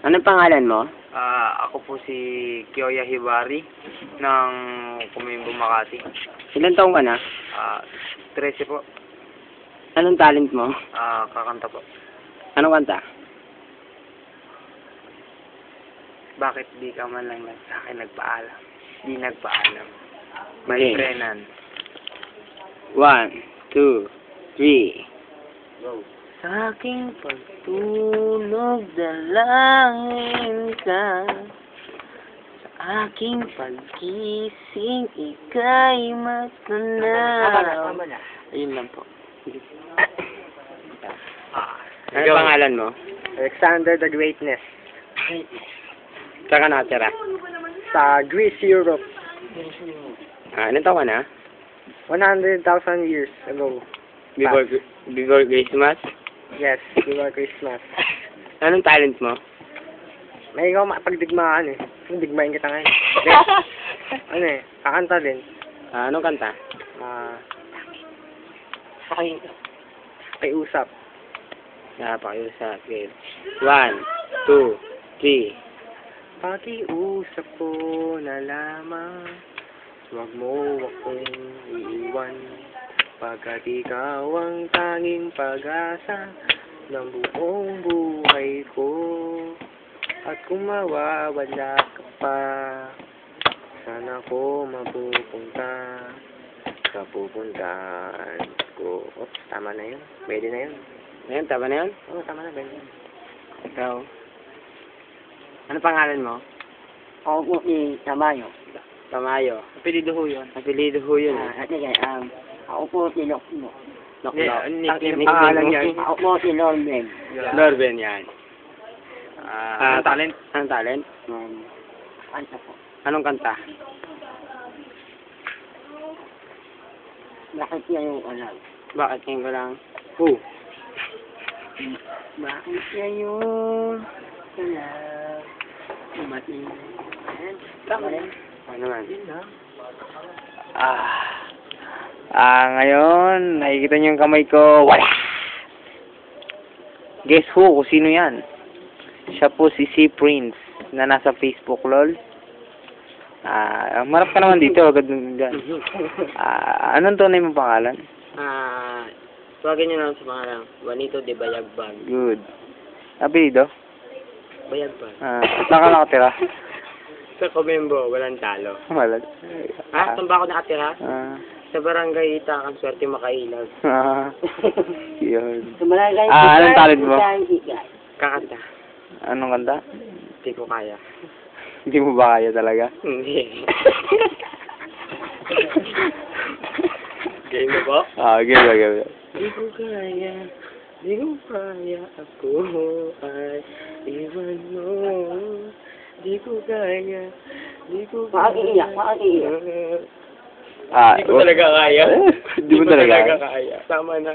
Anong pangalan mo? Ako po si Kyoya Hibari ng Kumimbo, Makati. Ilan taong ka na? 13 po. Anong talent mo? Kakanta po. Anong kanta? Bakit di ka man lang sa akin nagpaalam? Di nagpaalam. May Okay. Brennan. 1, 2, 3. Go. Sa aking pagtulog, dalangin ka. Sa aking pagkising, ika'y matanaw. Ayun lang po. Ano Anong pangalan mo? Alexander the Greatness. Saan ka nakatira? Sa Greece, Europe. Anong taon ka na? 100,000 years ago. Before Christmas? Yes, before Christmas. Anong talent mo? May ikaw makapagdigmaan eh. Digmain kita ngayon. Yes. Ano eh, kakanta din. Anong kanta? Pakiusap. Pakiusap. Okay. 1, 2, 3. Pakiusap ko na lamang, huwag mo akong iiwan, pagkat ikaw ang tanging pag-asa ng buong buhay ko. At kung mawawala ka pa, sana ko mapupunta sa pupuntahan ko. Oops, tama na yun. Pwede na yun. Ayun, tama na yun? Oo, tama na. Pwede na. Ikaw? Ano pangalan mo? Ako po si Tamayo. Tamayo. Apelido ho yun. Apelido ho yun. Ako po si Lokno. Nickname pangalan mo? niya. Ako po si Norman. Norben yan. Talent? Anong talent? Kanta po. Anong kanta? Bakit niya yung alam? Bakit ngayon ko lang? Who? Bakit niya yung alam? Umating. Tama rin. Ano naman? Ngayon, nakikita niyo yung kamay ko. Wala! Guess who? Kung sino yan? Siya po si C. Prince na nasa Facebook, lol. Marap ka naman dito. Agad dyan. Anong tunay mong pangalan? Tuwagin niyo naman sa pangalan. Juanito de Bayagbag. Good. Apelido? Bayagbag. Saan ka nakatira? Sa Comembo, walang talo. Wala. Saan ba ako nakatira? Ah. Sa barangay Itakan, Swerte Makailag. Yun. Sumalagay Anong talent mo? Kakanta. Anong kanta? Hindi ko kaya. Hindi mo ba kaya talaga? Hindi. Game na po? Game. Di ko kaya ako ay iwan mo. Di ko kaya. Makiiyak. Di ko talaga kaya. Di mo talaga kaya. Tama na.